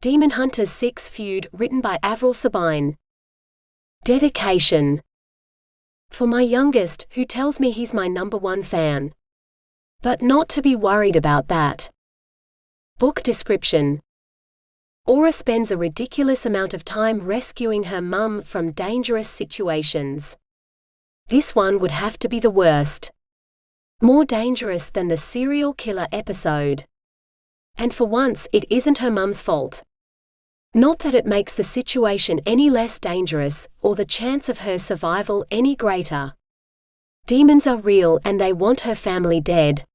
Demon Hunters 6 Feud, written by Avril Sabine. Dedication. For my youngest, who tells me he's my #1 fan. But not to be worried about that. Book description. Aura spends a ridiculous amount of time rescuing her mum from dangerous situations. This one would have to be the worst. More dangerous than the serial killer episode. And for once, it isn't her mum's fault. Not that it makes the situation any less dangerous, or the chance of her survival any greater. Demons are real and they want her family dead.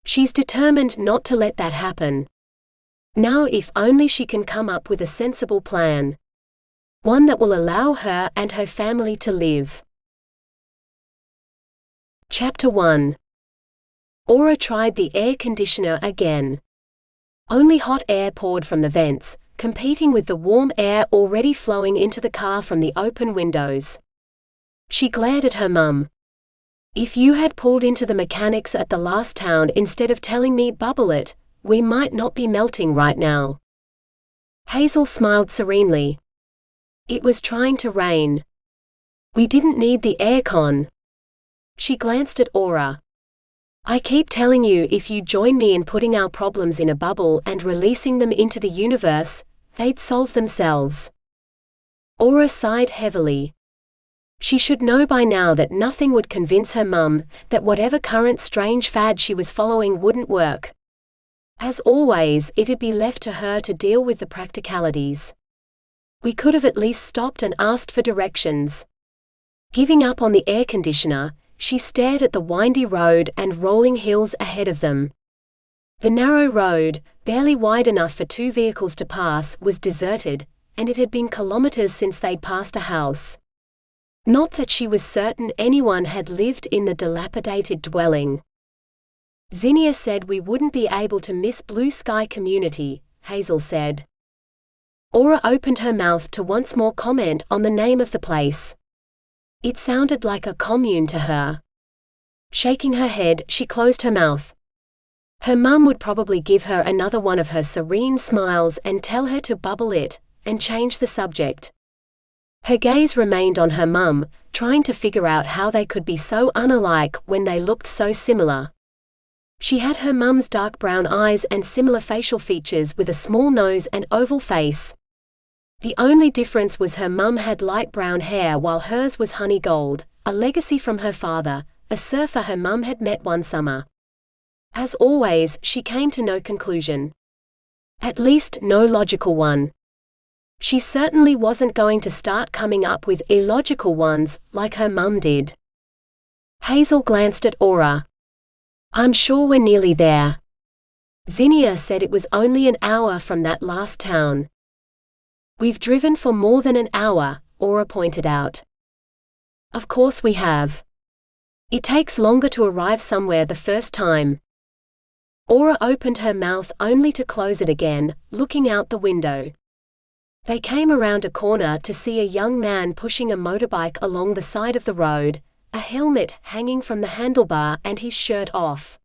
She's determined not to let that happen. Now if only she can come up with a sensible plan. One that will allow her and her family to live. Chapter 1. Aura tried the air conditioner again. Only hot air poured from the vents, competing with the warm air already flowing into the car from the open windows. She glared at her mum. If you had pulled into the mechanics at the last town instead of telling me bubble it, we might not be melting right now. Hazel smiled serenely. It was trying to rain. We didn't need the aircon. She glanced at Aura. I keep telling you if you join me in putting our problems in a bubble and releasing them into the universe, they'd solve themselves. Aura sighed heavily. She should know by now that nothing would convince her mum that whatever current strange fad she was following wouldn't work. As always, it'd be left to her to deal with the practicalities. We could have at least stopped and asked for directions. Giving up on the air conditioner, she stared at the windy road and rolling hills ahead of them. The narrow road, barely wide enough for 2 vehicles to pass, was deserted, and it had been kilometers since they'd passed a house. Not that she was certain anyone had lived in the dilapidated dwelling. Zinnia said we wouldn't be able to miss Blue Sky Community, Hazel said. Aura opened her mouth to once more comment on the name of the place. It sounded like a commune to her. Shaking her head, she closed her mouth. Her mum would probably give her another one of her serene smiles and tell her to bubble it, and change the subject. Her gaze remained on her mum, trying to figure out how they could be so unalike when they looked so similar. She had her mum's dark brown eyes and similar facial features with a small nose and oval face. The only difference was her mum had light brown hair while hers was honey gold, a legacy from her father, a surfer her mum had met one summer. As always, she came to no conclusion. At least no logical one. She certainly wasn't going to start coming up with illogical ones, like her mum did. Hazel glanced at Aura. I'm sure we're nearly there. Zinnia said it was only an hour from that last town. We've driven for more than an hour, Aura pointed out. Of course we have. It takes longer to arrive somewhere the first time. Aura opened her mouth only to close it again, looking out the window. They came around a corner to see a young man pushing a motorbike along the side of the road, a helmet hanging from the handlebar and his shirt off.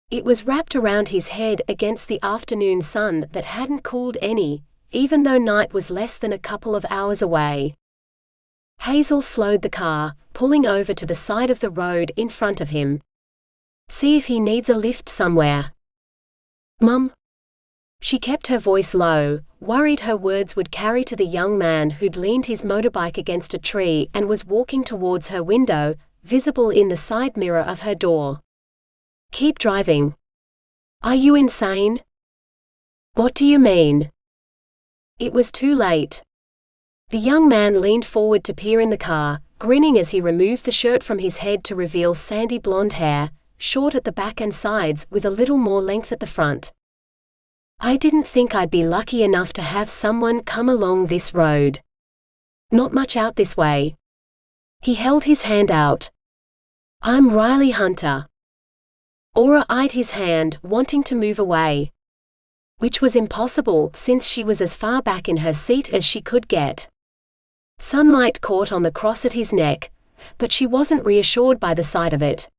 It was wrapped around his head against the afternoon sun that hadn't cooled any, even though night was less than a couple of hours away. Hazel slowed the car, pulling over to the side of the road in front of him. See if he needs a lift somewhere. Mum? She kept her voice low, worried her words would carry to the young man who'd leaned his motorbike against a tree and was walking towards her window, visible in the side mirror of her door. Keep driving. Are you insane? What do you mean? It was too late. The young man leaned forward to peer in the car, grinning as he removed the shirt from his head to reveal sandy blonde hair, short at the back and sides with a little more length at the front. I didn't think I'd be lucky enough to have someone come along this road. Not much out this way. He held his hand out. I'm Riley Hunter. Aura eyed his hand, wanting to move away. Which was impossible, since she was as far back in her seat as she could get. Sunlight caught on the cross at his neck, but she wasn't reassured by the sight of it.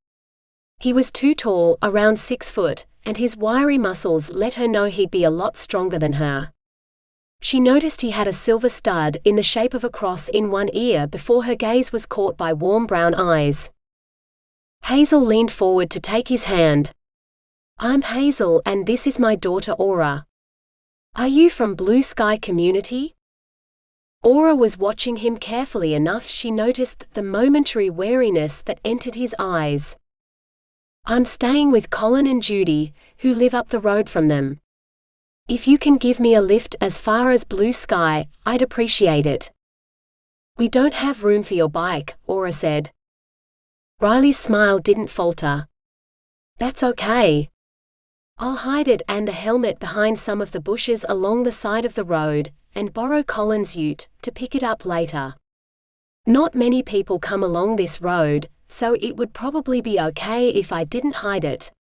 He was too tall, around 6 foot, and his wiry muscles let her know he'd be a lot stronger than her. She noticed he had a silver stud in the shape of a cross in one ear before her gaze was caught by warm brown eyes. Hazel leaned forward to take his hand. "I'm Hazel and this is my daughter Aura. Are you from Blue Sky Community?" Aura was watching him carefully enough she noticed the momentary wariness that entered his eyes. "I'm staying with Colin and Judy, who live up the road from them. If you can give me a lift as far as Blue Sky, I'd appreciate it." "We don't have room for your bike," Aura said. Riley's smile didn't falter. "That's okay. I'll hide it and the helmet behind some of the bushes along the side of the road, and borrow Colin's ute to pick it up later. Not many people come along this road, so it would probably be okay if I didn't hide it."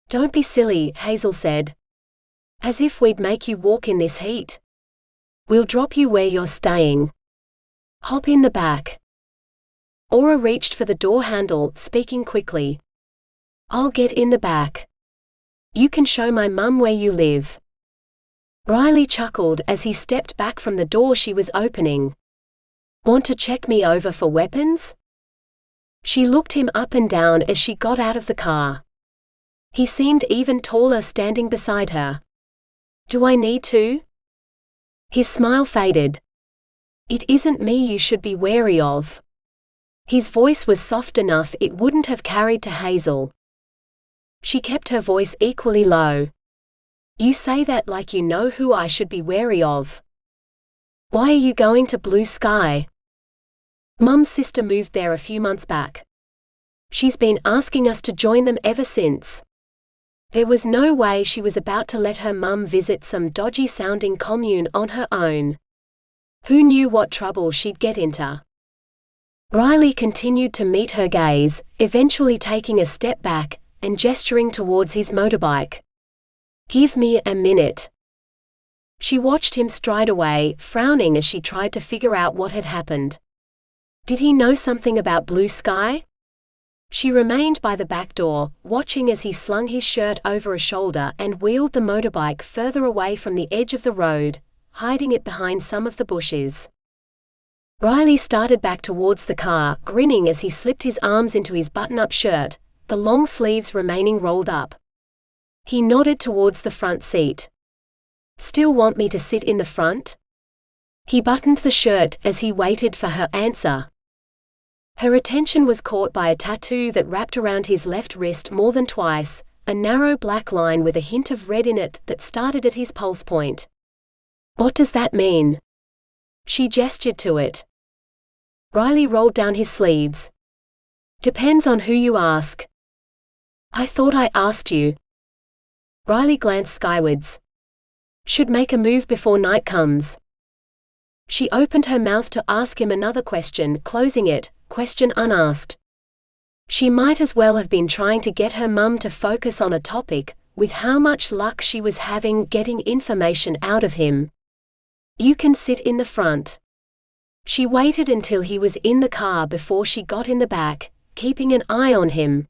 "Don't be silly," Hazel said. "As if we'd make you walk in this heat. We'll drop you where you're staying. Hop in the back." Aura reached for the door handle, speaking quickly. "I'll get in the back. You can show my mum where you live." Riley chuckled as he stepped back from the door she was opening. "Want to check me over for weapons?" She looked him up and down as she got out of the car. He seemed even taller standing beside her. "Do I need to?" His smile faded. "It isn't me you should be wary of." His voice was soft enough it wouldn't have carried to Hazel. She kept her voice equally low. "You say that like you know who I should be wary of. Why are you going to Blue Sky?" "Mum's sister moved there a few months back. She's been asking us to join them ever since." There was no way she was about to let her mum visit some dodgy-sounding commune on her own. Who knew what trouble she'd get into? Riley continued to meet her gaze, eventually taking a step back and gesturing towards his motorbike. "Give me a minute." She watched him stride away, frowning as she tried to figure out what had happened. Did he know something about Blue Sky? She remained by the back door, watching as he slung his shirt over a shoulder and wheeled the motorbike further away from the edge of the road, hiding it behind some of the bushes. Riley started back towards the car, grinning as he slipped his arms into his button-up shirt, the long sleeves remaining rolled up. He nodded towards the front seat. "Still want me to sit in the front?" He buttoned the shirt as he waited for her answer. Her attention was caught by a tattoo that wrapped around his left wrist more than twice, a narrow black line with a hint of red in it that started at his pulse point. "What does that mean?" She gestured to it. Riley rolled down his sleeves. "Depends on who you ask." "I thought I asked you." Riley glanced skywards. "Should make a move before night comes." She opened her mouth to ask him another question, closing it, question unasked. She might as well have been trying to get her mum to focus on a topic, with how much luck she was having getting information out of him. "You can sit in the front." She waited until he was in the car before she got in the back, keeping an eye on him.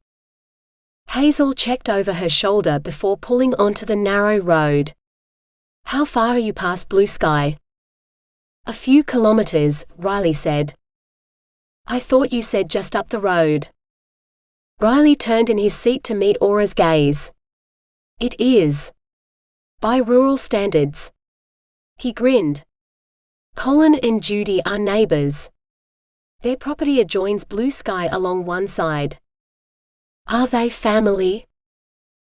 Hazel checked over her shoulder before pulling onto the narrow road. "How far are you past Blue Sky?" "A few kilometers," Riley said. "I thought you said just up the road." Riley turned in his seat to meet Aura's gaze. "It is. By rural standards." He grinned. "Colin and Judy are neighbors. Their property adjoins Blue Sky along one side." "Are they family?"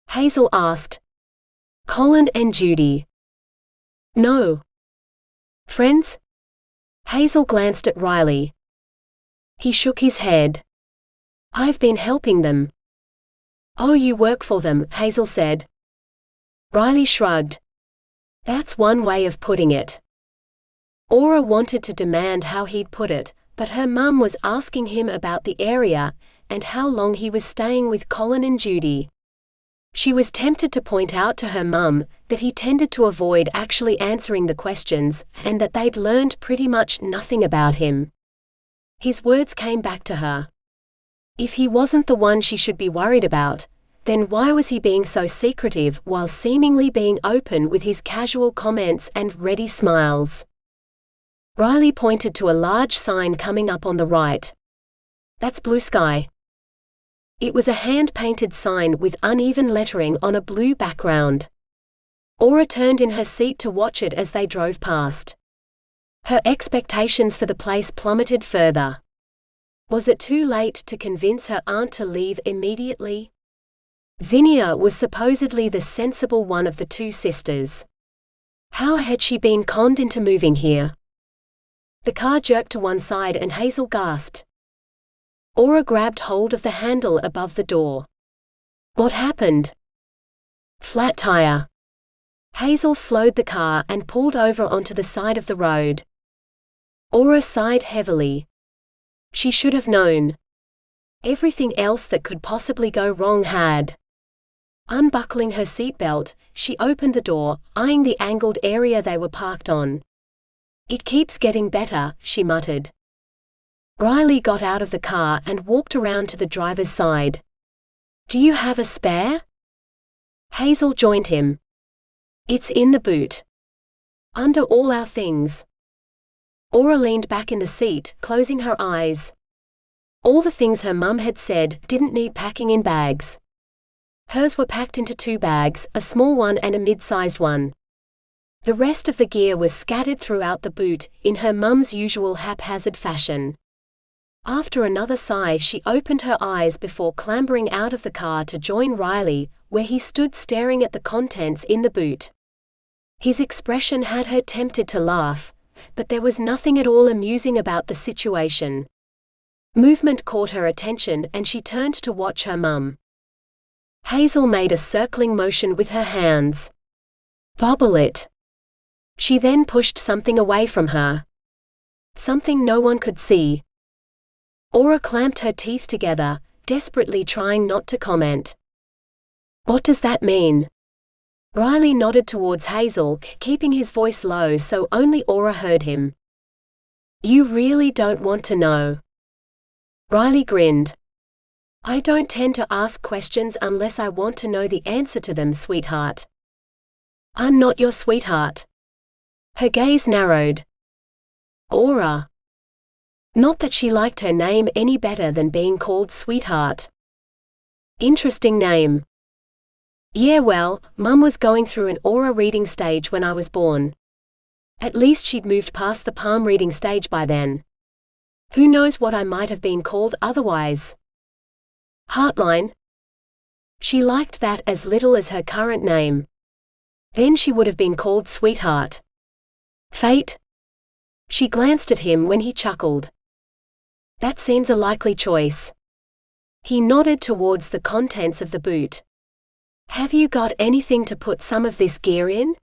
Hazel asked. "Colin and Judy." "No." "Friends?" Hazel glanced at Riley. He shook his head. "I've been helping them." "Oh, you work for them," Hazel said. Riley shrugged. "That's one way of putting it." Aura wanted to demand how he'd put it, but her mum was asking him about the area, and how long he was staying with Colin and Judy. She was tempted to point out to her mum that he tended to avoid actually answering the questions, and that they'd learned pretty much nothing about him. His words came back to her. If he wasn't the one she should be worried about, Then why was he being so secretive while seemingly being open with his casual comments and ready smiles? Riley pointed to a large sign coming up on the right. "That's blue sky." It was a hand-painted sign with uneven lettering on a blue background. Aura turned in her seat to watch it as they drove past. Her expectations for the place plummeted further. Was it too late to convince her aunt to leave immediately? Zinnia was supposedly the sensible one of the two sisters. How had she been conned into moving here? The car jerked to one side and Hazel gasped. Aura grabbed hold of the handle above the door. "What happened?" "Flat tire." Hazel slowed the car and pulled over onto the side of the road. Aura sighed heavily. She should have known. Everything else that could possibly go wrong had. Unbuckling her seatbelt, she opened the door, eyeing the angled area they were parked on. "It keeps getting better," she muttered. Riley got out of the car and walked around to the driver's side. "Do you have a spare?" Hazel joined him. "It's in the boot. Under all our things." Aura leaned back in the seat, closing her eyes. All the things her mum had said didn't need packing in bags. Hers were packed into 2 bags, a small one and a mid-sized one. The rest of the gear was scattered throughout the boot, in her mum's usual haphazard fashion. After another sigh, she opened her eyes before clambering out of the car to join Riley, where he stood staring at the contents in the boot. His expression had her tempted to laugh, but there was nothing at all amusing about the situation. Movement caught her attention and she turned to watch her mum. Hazel made a circling motion with her hands. "Bobble it." She then pushed something away from her. Something no one could see. Aura clamped her teeth together, desperately trying not to comment. "What does that mean?" Riley nodded towards Hazel, keeping his voice low so only Aura heard him. "You really don't want to know?" Riley grinned. "I don't tend to ask questions unless I want to know the answer to them, sweetheart." "I'm not your sweetheart." Her gaze narrowed. Aura. Not that she liked her name any better than being called sweetheart. Interesting name. "Yeah, well, Mum was going through an aura reading stage when I was born. At least she'd moved past the palm reading stage by then. Who knows what I might have been called otherwise. Heartline? She liked that as little as her current name. Then she would have been called Sweetheart. Fate? She glanced at him when he chuckled. That seems a likely choice. He nodded towards the contents of the boot. Have you got anything to put some of this gear in?